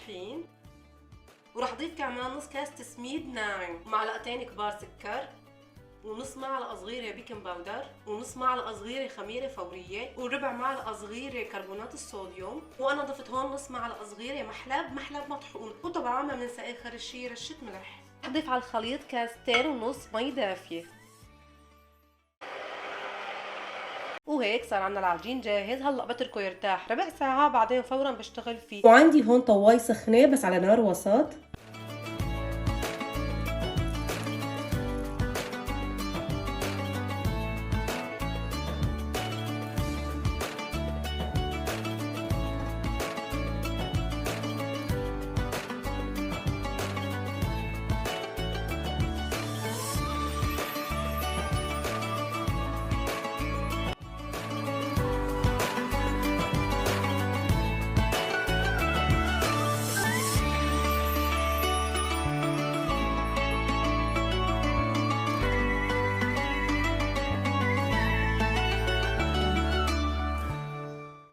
طحين، وراح اضيف كمان نص كاسة سميد ناعم، ومعلقتين كبار سكر، ونص معلقة صغيرة بيكنج باودر، ونص معلقة صغيرة خميرة فورية، وربع معلقة صغيرة كربونات الصوديوم، وانا ضفت هون نص معلقة صغيرة محلب مطحون، وطبعا ما بننسى اخر شي رشة ملح. رح اضيف على الخليط كاستين ونص مي دافية. وهيك صار عنا العجين جاهز. هلا بتركه يرتاح ربع ساعة، بعدين فورا بشتغل فيه. وعندي هون طواي سخنة بس على نار وسط،